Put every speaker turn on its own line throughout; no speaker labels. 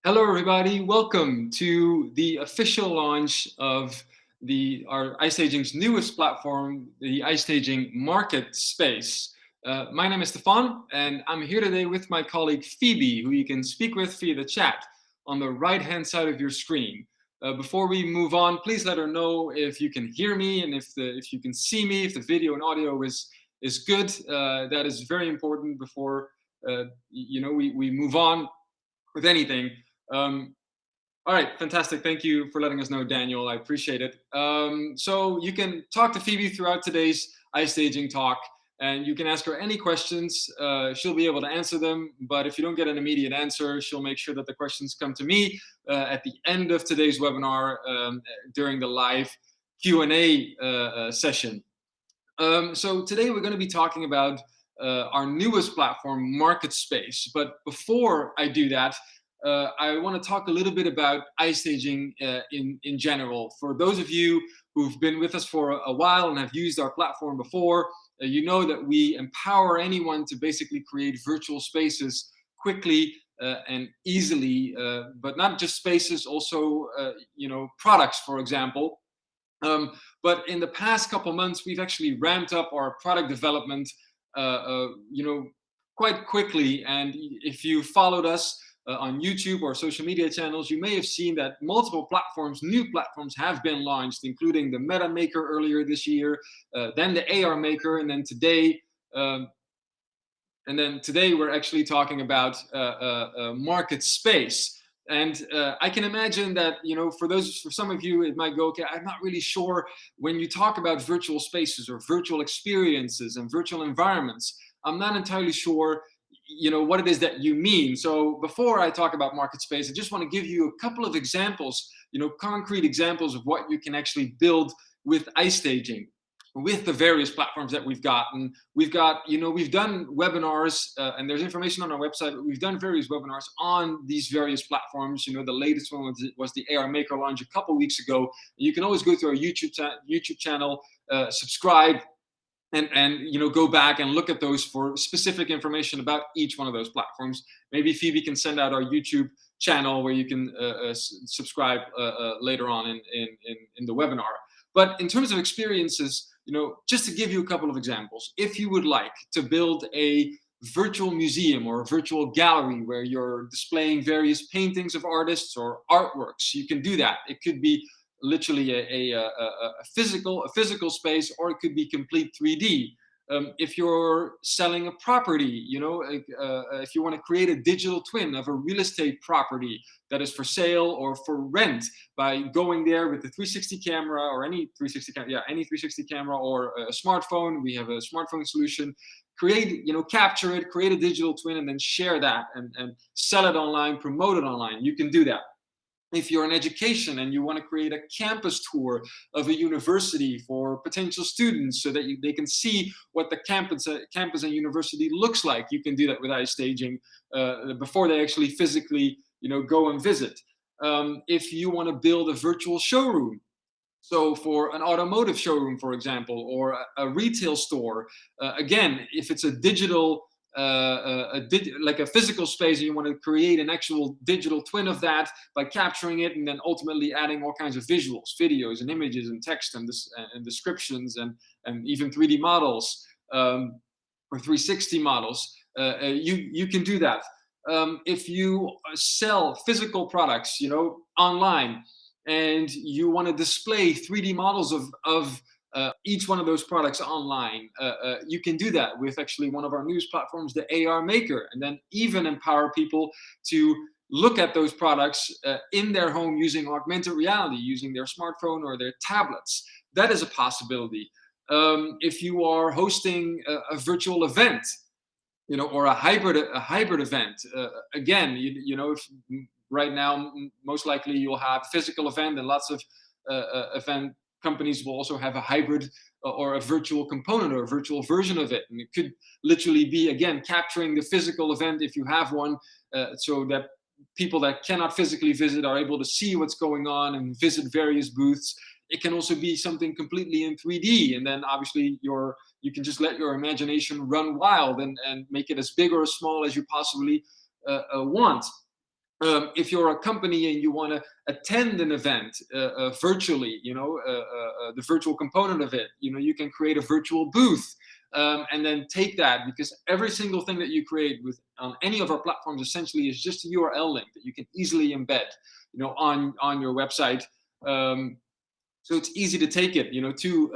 Hello, everybody. Welcome to the official launch of our iStaging's newest platform, the iStaging MarketSpace. My name is Stefan, and I'm here today with my colleague Phoebe, who you can speak with via the chat on the right-hand side of your screen. Before we move on, please let her know if you can hear me and if you can see me, if the video and audio is good. That is very important before we move on with anything. Um, all right, fantastic. Thank you for letting us know, Daniel. I appreciate it. So you can talk to Phoebe throughout today's iStaging talk, and you can ask her any questions. She'll be able to answer them, but if you don't get an immediate answer, she'll make sure that the questions come to me at the end of today's webinar during the live Q&A session. So today we're going to be talking about our newest platform, MarketSpace. But before I do that, I want to talk a little bit about iStaging in general. For those of you who've been with us for a while and have used our platform before, you know that we empower anyone to basically create virtual spaces quickly and easily, but not just spaces, also products, for example. Um, but in the past couple months, we've actually ramped up our product development, quite quickly. And if you followed us on YouTube or social media channels, you may have seen that multiple platforms, new platforms, have been launched, including the METAmakeR earlier this year, then the AR Maker, and then today. We're actually talking about MarketSpace. And I can imagine that, for some of you, it might go, okay, I'm not really sure when you talk about virtual spaces or virtual experiences and virtual environments. I'm not entirely sure, what it is that you mean. So before I talk about MarketSpace, I just want to give you a couple of examples, concrete examples of what you can actually build with iStaging, with the various platforms that we've got. And we've done webinars, and there's information on our website, but we've done various webinars on these various platforms. The latest one was the AR Maker launch a couple weeks ago. You can always go to our YouTube channel, subscribe, and go back and look at those for specific information about each one of those platforms. Maybe Phoebe can send out our YouTube channel where you can subscribe later on in the webinar. But in terms of experiences, just to give you a couple of examples, if you would like to build a virtual museum or a virtual gallery where you're displaying various paintings of artists or artworks, you can do that. It could be literally a physical space, or it could be complete 3D. If you're selling a property, if you want to create a digital twin of a real estate property that is for sale or for rent, by going there with the 360 camera or any 360 camera or a smartphone. We have a smartphone solution. Capture it, create a digital twin, and then share that and sell it online, promote it online. You can do that. If you're in education and you want to create a campus tour of a university for potential students so that they can see what the campus and university looks like, you can do that with iStaging before they actually physically go and visit. If you want to build a virtual showroom, so for an automotive showroom, for example, or a retail store, again, if it's a digital, like a physical space, and you want to create an actual digital twin of that by capturing it and then ultimately adding all kinds of visuals, videos, and images, and text, and descriptions, and even 3D models, or 360 models, you can do that. If you sell physical products, online, and you want to display 3D models of each one of those products online, you can do that with actually one of our news platforms, the AR Maker, and then even empower people to look at those products in their home using augmented reality, using their smartphone or their tablets. That is a possibility. If you are hosting a virtual event, or a hybrid event, again, if right now most likely you'll have a physical event, and lots of event companies will also have a hybrid or a virtual component or a virtual version of it. And it could literally be, again, capturing the physical event if you have one, so that people that cannot physically visit are able to see what's going on and visit various booths. It can also be something completely in 3D, and then obviously you can just let your imagination run wild and make it as big or as small as you possibly want. If you're a company and you want to attend an event virtually, the virtual component of it, you can create a virtual booth, and then take that, because every single thing that you create with on any of our platforms essentially is just a URL link that you can easily embed, on your website. So it's easy to take it, to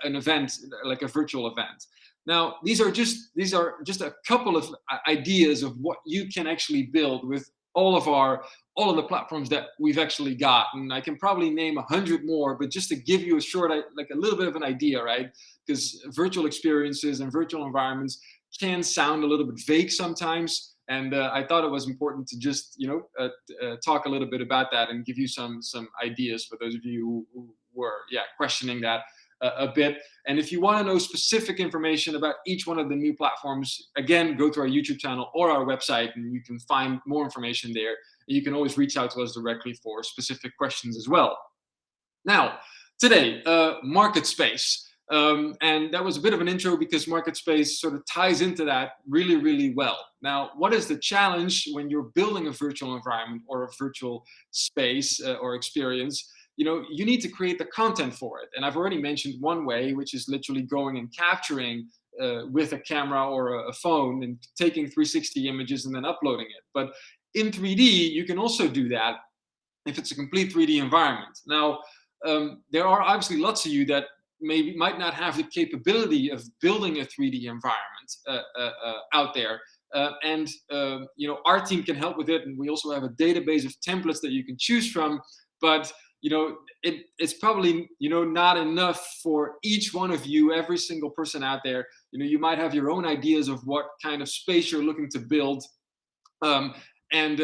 an event, like a virtual event. Now, these are just a couple of ideas of what you can actually build with all of the platforms that we've actually got. And I can probably name 100 more, but just to give you a short, like a little bit of an idea, right? Because virtual experiences and virtual environments can sound a little bit vague sometimes. And I thought it was important to just, talk a little bit about that and give you some ideas for those of you who were, questioning that a bit. And if you want to know specific information about each one of the new platforms, again, go to our YouTube channel or our website, and you can find more information there. And you can always reach out to us directly for specific questions as well. Now, today, MarketSpace. And that was a bit of an intro because MarketSpace sort of ties into that really, really well. Now, what is the challenge when you're building a virtual environment or a virtual space or experience? You need to create the content for it. And I've already mentioned one way, which is literally going and capturing with a camera or a phone and taking 360 images and then uploading it. But in 3D, you can also do that if it's a complete 3D environment. Now, there are obviously lots of you that maybe might not have the capability of building a 3D environment out there. And our team can help with it, and we also have a database of templates that you can choose from. But it's probably not enough for each one of you, every single person out there. You might have your own ideas of what kind of space you're looking to build, and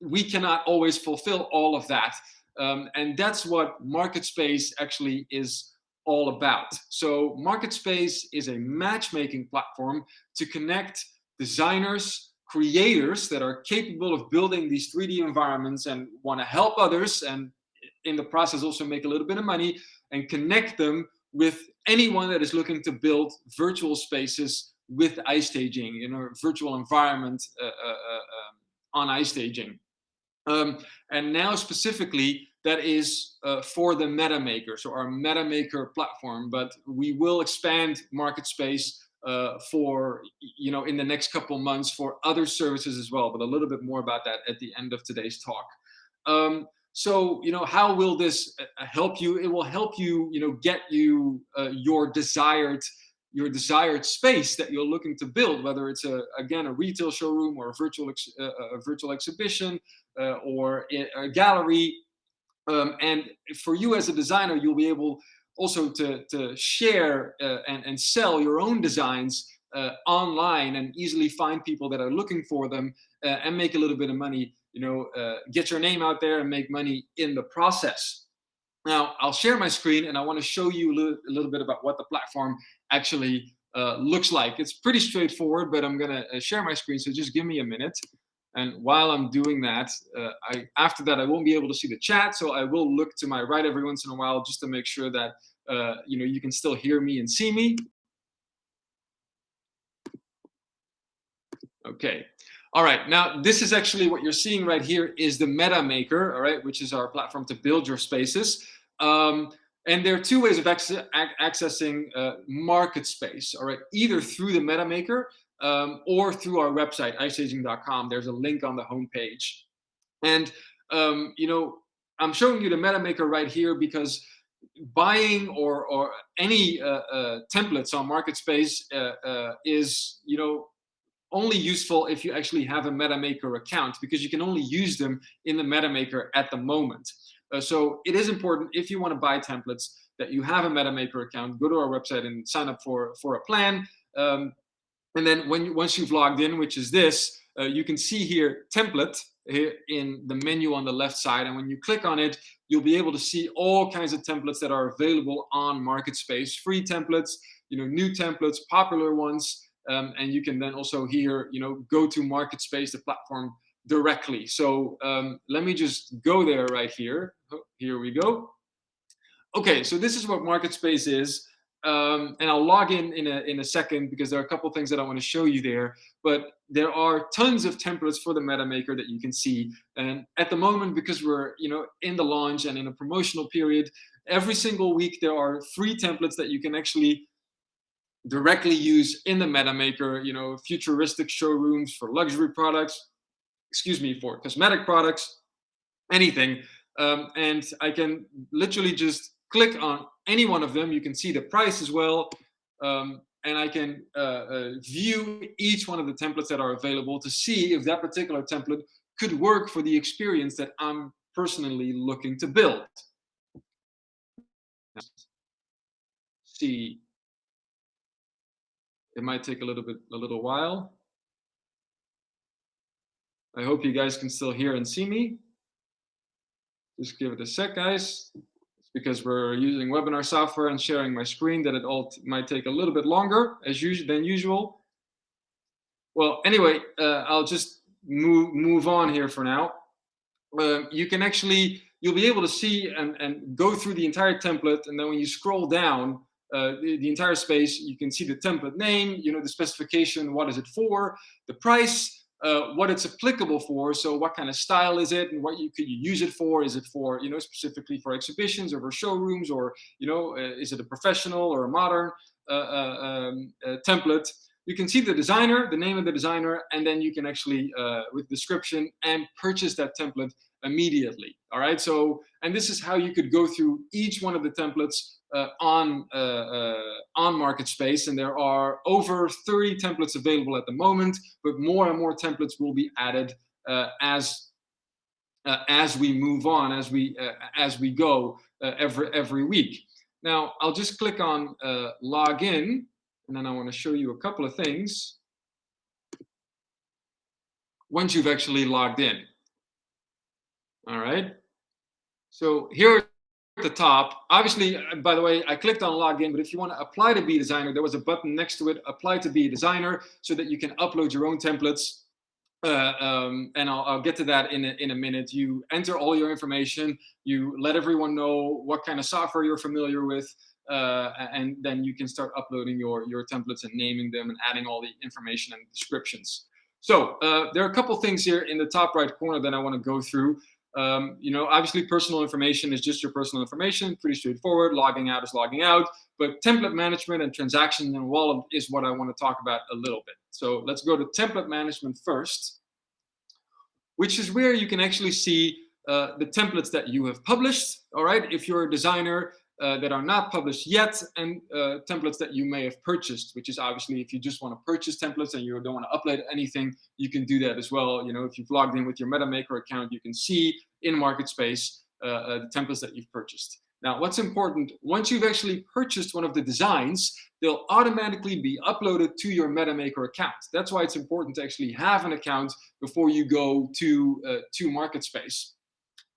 we cannot always fulfill all of that. And that's what MarketSpace actually is all about. So MarketSpace is a matchmaking platform to connect designers, creators that are capable of building these 3D environments and want to help others, and in the process also make a little bit of money, and connect them with anyone that is looking to build virtual spaces with iStaging, virtual environment on iStaging. And now specifically, that is for the METAmakeR, so our METAmakeR platform. But we will expand MarketSpace for in the next couple months for other services as well. But a little bit more about that at the end of today's talk. So how will this help you? It will help you get you your desired space that you're looking to build, whether it's a retail showroom or a virtual exhibition or a gallery. And for you as a designer, you'll be able also to share and sell your own designs online, and easily find people that are looking for them and make a little bit of money, get your name out there and make money in the process. Now, I'll share my screen, and I want to show you a little bit about what the platform actually looks like. It's pretty straightforward, but I'm going to share my screen, so just give me a minute. And while I'm doing that, after that, I won't be able to see the chat, so I will look to my right every once in a while just to make sure that you can still hear me and see me. Okay. All right. Now, this is actually what you're seeing right here is the METAmakeR, all right, which is our platform to build your spaces. And there are two ways of accessing MarketSpace, all right, either through the METAmakeR or through our website, iStaging.com. There's a link on the homepage. And, I'm showing you the METAmakeR right here because buying or any templates on MarketSpace is, only useful if you actually have a METAmakeR account, because you can only use them in the METAmakeR at the moment. So it is important, if you want to buy templates, that you have a METAmakeR account. Go to our website and sign up for a plan. And then once you've logged in, which is this, you can see here template here in the menu on the left side. And when you click on it, you'll be able to see all kinds of templates that are available on MarketSpace. Free templates, new templates, popular ones. And you can then also here, go to MarketSpace, the platform, directly. So let me just go there right here. Oh, here we go. Okay, so this is what MarketSpace is. and I'll log in a second because there are a couple things that I want to show you there. But there are tons of templates for the MetaMaker that you can see. And at the moment, because we're in the launch and in a promotional period, every single week there are free templates that you can actually directly use in the MetaMaker. Futuristic showrooms for luxury products, excuse me, for cosmetic products, anything. And I can literally just click on any one of them. You can see the price as well. And I can view each one of the templates that are available to see if that particular template could work for the experience that I'm personally looking to build. See, it might take a little while. I hope you guys can still hear and see me. Just give it a sec, guys. It's because we're using webinar software and sharing my screen that it all might take a little bit longer than usual. Well, anyway, I'll just move on here for now. You'll be able to see and go through the entire template, and then when you scroll down the entire space, you can see the template name, the specification, what is it for, the price, what it's applicable for. So what kind of style is it, and what could you use it for? Is it for specifically for exhibitions or for showrooms, or is it a professional or a modern template? You can see the designer, the name of the designer, and then you can actually with description and purchase that template immediately. All right. So, and this is how you could go through each one of the templates on MarketSpace, and there are over 30 templates available at the moment, but more and more templates will be added as we move on, as we go every week. Now, I'll just click on log in, and then I want to show you a couple of things once you've actually logged in. All right. So here at the top, obviously, by the way, I clicked on login, but if you want to apply to be a designer, there was a button next to it, apply to be a designer, so that you can upload your own templates. And I'll get to that in a minute. You enter all your information, you let everyone know what kind of software you're familiar with, and then you can start uploading your templates and naming them and adding all the information and descriptions. So there are a couple things here in the top right corner that I want to go through. Obviously personal information is just your personal information, pretty straightforward. Logging out is logging out, but template management and transactions and wallet is what I want to talk about a little bit. So let's go to template management first, which is where you can actually see the templates that you have published. All right, if you're a designer that are not published yet, and templates that you may have purchased, which is obviously if you just want to purchase templates and you don't want to upload anything, you can do that as well. If you've logged in with your MetaMaker account, you can see in MarketSpace the templates that you've purchased. Now, what's important, once you've actually purchased one of the designs, they'll automatically be uploaded to your MetaMaker account. That's why it's important to actually have an account before you go to MarketSpace.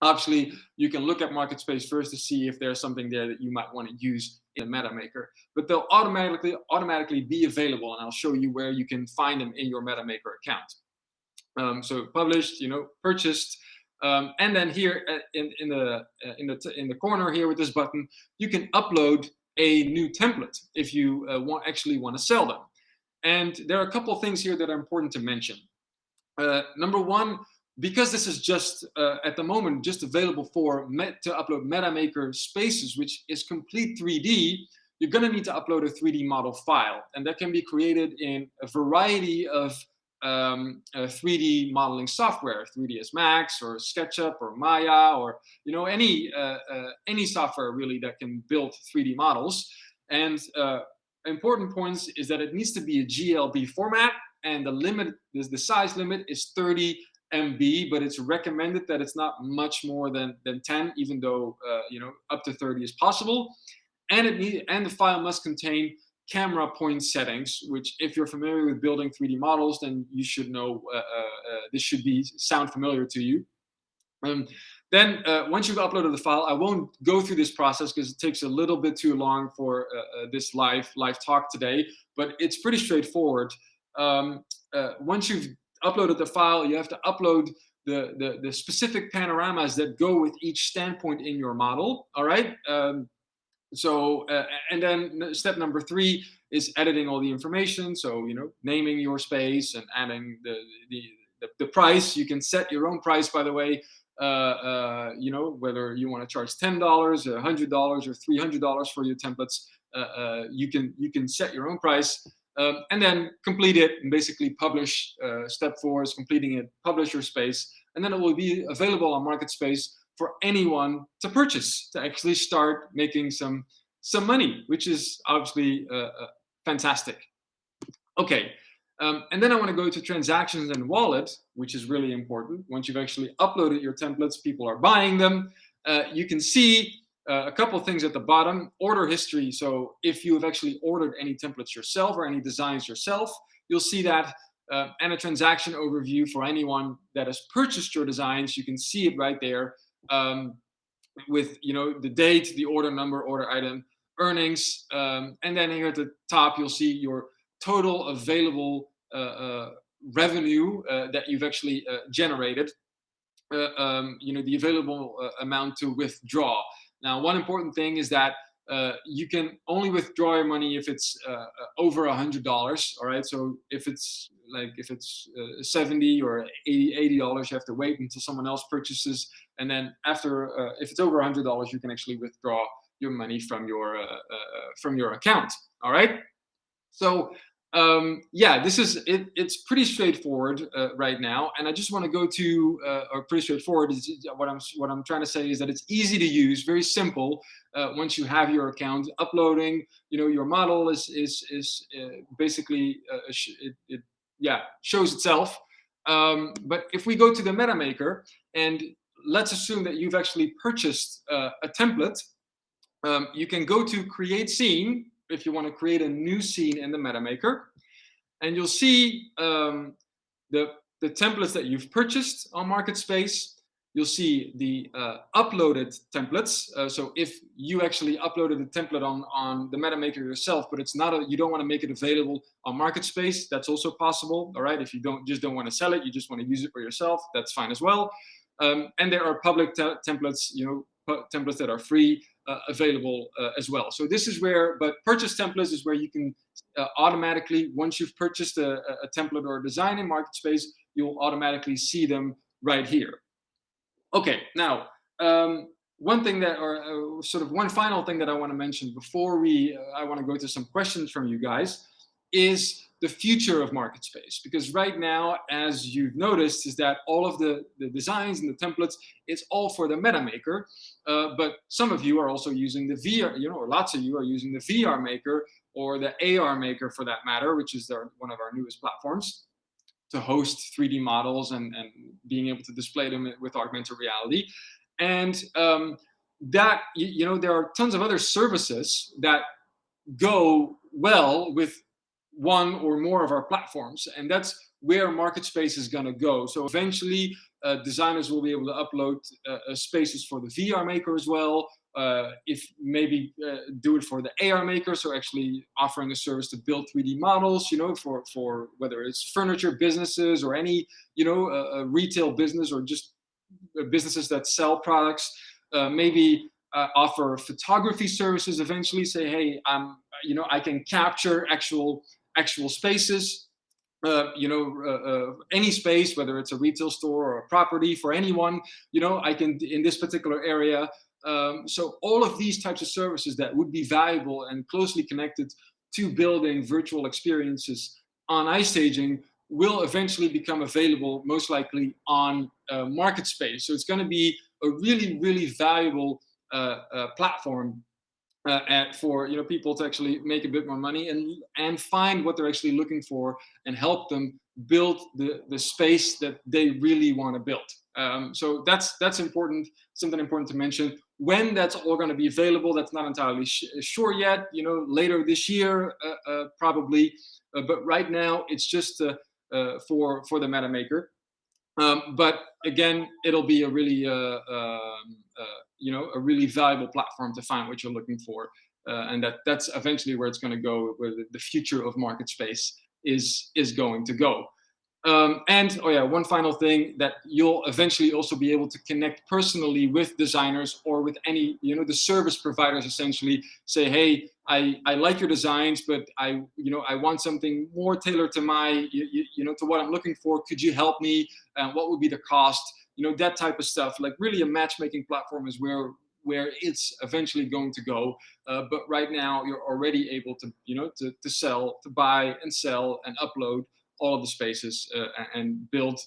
Obviously, you can look at MarketSpace first to see if there's something there that you might want to use in MetaMaker, but they'll automatically be available, and I'll show you where you can find them in your MetaMaker account. So published, purchased, and then here in the corner here with this button, you can upload a new template if you actually want to sell them. And there are a couple of things here that are important to mention. Number one, because this is just at the moment just available to upload MetaMaker spaces, which is complete 3D, you're going to need to upload a 3D model file, and that can be created in a variety of 3D modeling software, 3ds Max or SketchUp or Maya, or any software really that can build 3D models. And important points is that it needs to be a GLB format, and the size limit is 30 MB, but it's recommended that it's not much more than 10, even though up to 30 is possible. And the file must contain camera point settings, which if you're familiar with building 3D models, then you should know this should sound familiar to you. Then once you've uploaded the file, I won't go through this process because it takes a little bit too long for this live talk today, but it's pretty straightforward. Once you've uploaded the file, you have to upload the specific panoramas that go with each standpoint in your model. All right. So and then step number 3 is editing all the information. So naming your space and adding the price. You can set your own price, by the way. Whether you want to charge $10 or $100 or $300 for your templates, you can set your own price. And then complete it and basically publish. Step 4 is completing it, publish your space, and then it will be available on MarketSpace for anyone to purchase, to actually start making some money, which is obviously fantastic. Okay, and then I want to go to transactions and wallet, which is really important. Once you've actually uploaded your templates, people are buying them. You can see a couple of things at the bottom. Order history. So if you have actually ordered any templates yourself or any designs yourself, you'll see that. And a transaction overview for anyone that has purchased your designs. You can see it right there. With the date, the order number, order item, earnings, and then here at the top you'll see your total available revenue that you've actually generated. The available amount to withdraw. Now, one important thing is that you can only withdraw your money if it's over $100. All right, so if it's 70 or 80 dollars, you have to wait until someone else purchases, and then after, if it's over $100, you can actually withdraw your money from your account. All right, so yeah, this is it. It's pretty straightforward right now, and I just want to go to or pretty straightforward. What I'm trying to say is that it's easy to use, very simple. Once you have your account, uploading, your model is basically it shows itself. But if we go to the MetaMaker, and let's assume that you've actually purchased a template, you can go to create scene if you want to create a new scene in the MetaMaker, and you'll see the templates that you've purchased on MarketSpace. You'll see the uploaded templates. So if you actually uploaded the template on the MetaMaker yourself, but you don't want to make it available on MarketSpace, that's also possible. All right, if you don't want to sell it, you just want to use it for yourself, that's fine as well. And there are public templates, templates that are free, available as well. So this is where, but purchase templates is where you can automatically, once you've purchased a template or a design in MarketSpace, you'll automatically see them right here. Okay, now one thing that, or sort of one final thing that I want to mention before I want to go to some questions from you guys, is the future of MarketSpace. Because right now, as you've noticed, is that all of the designs and the templates, it's all for the MetaMaker. But some of you are also using the VR, or lots of you are using the VR Maker or the AR Maker for that matter, which is one of our newest platforms to host 3D models and being able to display them with augmented reality. And that, there are tons of other services that go well with one or more of our platforms, and that's where MarketSpace is going to go. So eventually designers will be able to upload spaces for the VR Maker as well. If maybe do it for the AR Maker, so actually offering a service to build 3D models, for whether it's furniture businesses or any, a retail business or just businesses that sell products. Maybe offer photography services eventually. Say, hey, I can capture actual spaces. Any space, whether it's a retail store or a property for anyone. I can in this particular area. So all of these types of services that would be valuable and closely connected to building virtual experiences on iStaging will eventually become available, most likely on MarketSpace. So it's going to be a really, really valuable platform for people to actually make a bit more money and find what they're actually looking for and help them build the space that they really want to build. So that's important, something important to mention. When that's all going to be available, that's not entirely sure yet. Later this year, probably. But right now, it's just for the MetaMaker. But again, it'll be a really a really valuable platform to find what you're looking for, and that's eventually where it's going to go, where the future of MarketSpace is going to go. And oh yeah, one final thing, that you'll eventually also be able to connect personally with designers or with any, the service providers. Essentially, say, hey, I like your designs, but I want something more tailored to to what I'm looking for. Could you help me? What would be the cost? That type of stuff. Like really, a matchmaking platform is where it's eventually going to go. But right now, you're already able to, to sell, to buy and sell and upload all of the spaces, and build,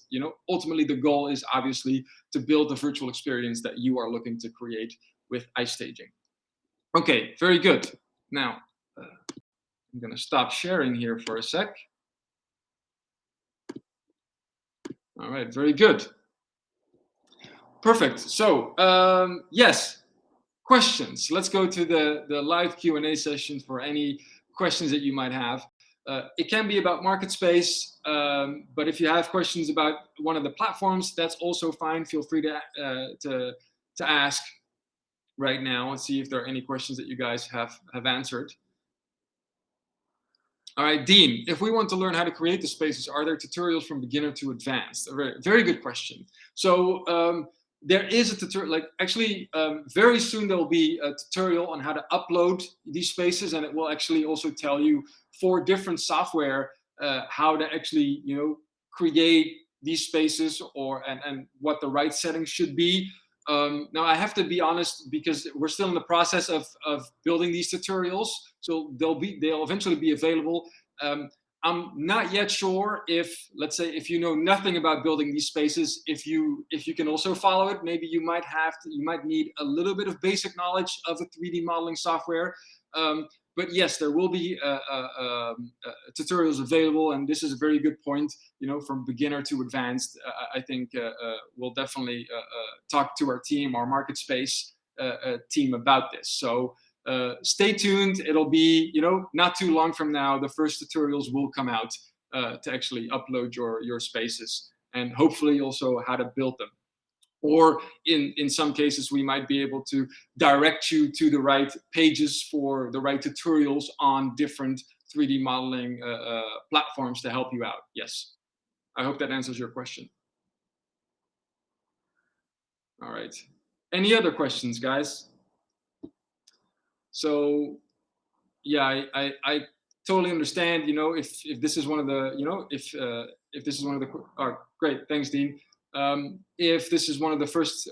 ultimately the goal is obviously to build the virtual experience that you are looking to create with iStaging. Okay, very good. Now, I'm going to stop sharing here for a sec. All right, very good. Perfect. So, yes, questions. Let's go to the live Q&A session for any questions that you might have. It can be about MarketSpace, but if you have questions about one of the platforms, that's also fine. Feel free to ask right now and see if there are any questions that you guys have answered. All right, Dean, if we want to learn how to create the spaces, are there tutorials from beginner to advanced? A very, very good question. So there is a tutorial, like actually very soon there will be a tutorial on how to upload these spaces, and it will actually also tell you for different software how to actually, create these spaces and what the right settings should be. Now I have to be honest, because we're still in the process of building these tutorials, so they'll eventually be available. I'm not yet sure if, let's say, if you know nothing about building these spaces, if you can also follow it. Maybe you might need a little bit of basic knowledge of the 3D modeling software. But yes, there will be tutorials available, and this is a very good point. From beginner to advanced, I think we'll definitely talk to our team, our MarketSpace team, about this. So stay tuned. It'll be, not too long from now, the first tutorials will come out to actually upload your spaces, and hopefully also how to build them. Or in some cases, we might be able to direct you to the right pages for the right tutorials on different 3D modeling platforms to help you out. Yes, I hope that answers your question. All right. Any other questions, guys? So yeah, I totally understand. If this is one of the, if this is one of the, oh, great, thanks, Dean. If this is one of the first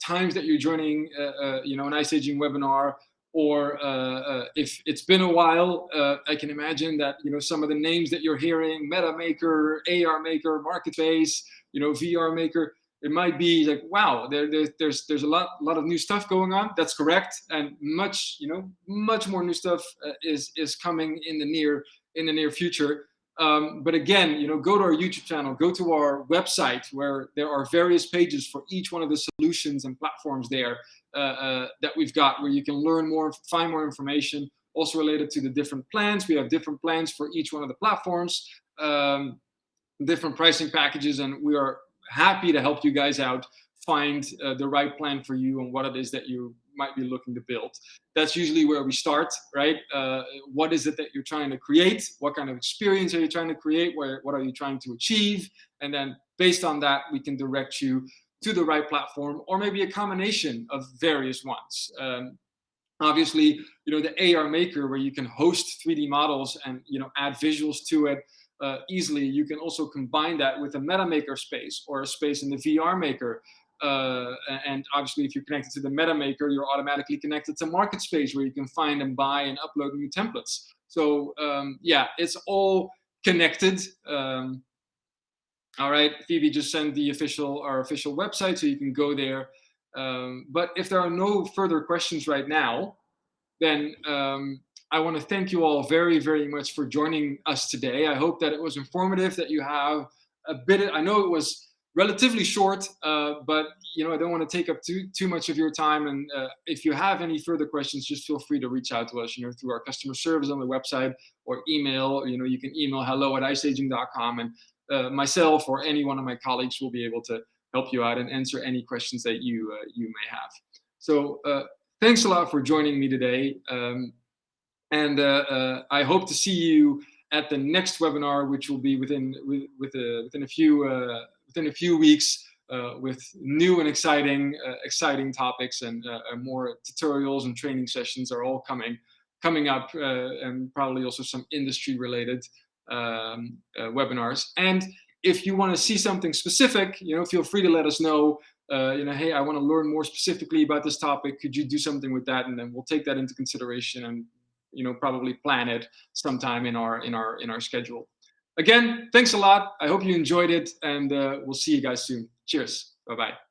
times that you're joining, an iStaging webinar, or if it's been a while, I can imagine that some of the names that you're hearing, METAmakeR, AR Maker, MarketSpace, VR Maker, it might be like, wow, there's a lot of new stuff going on. That's correct, and much more new stuff is coming in the near future. But again, go to our YouTube channel, go to our website, where there are various pages for each one of the solutions and platforms there that we've got, where you can learn more, find more information, also related to the different plans. We have different plans for each one of the platforms, different pricing packages, and we are happy to help you guys out, find the right plan for you and what it is that you might be looking to build. That's usually where we start, right? What is it that you're trying to create? What kind of experience are you trying to create? What are you trying to achieve? And then based on that, we can direct you to the right platform, or maybe a combination of various ones. Obviously, the AR Maker, where you can host 3D models and add visuals to it easily. You can also combine that with a MetaMaker space or a space in the VR Maker. And obviously, if you're connected to the MetaMaker, you're automatically connected to MarketSpace, where you can find and buy and upload new templates. So yeah, it's all connected. All right, Phoebe just sent our official website, so you can go there. But if there are no further questions right now, then I want to thank you all very, very much for joining us today. I hope that it was informative, that you have a bit. I know it was relatively short, but I don't want to take up too much of your time. And if you have any further questions, just feel free to reach out to us, through our customer service on the website, or email. You can email hello@istaging.com, and myself or any one of my colleagues will be able to help you out and answer any questions that you may have. So thanks a lot for joining me today. And I hope to see you at the next webinar, which will be within a few weeks, with new and exciting topics, and more tutorials and training sessions are all coming up, and probably also some industry related webinars. And if you want to see something specific, feel free to let us know. Hey, I want to learn more specifically about this topic. Could you do something with that? And then we'll take that into consideration, and probably plan it sometime in our schedule. Again, thanks a lot. I hope you enjoyed it, and we'll see you guys soon. Cheers. Bye bye.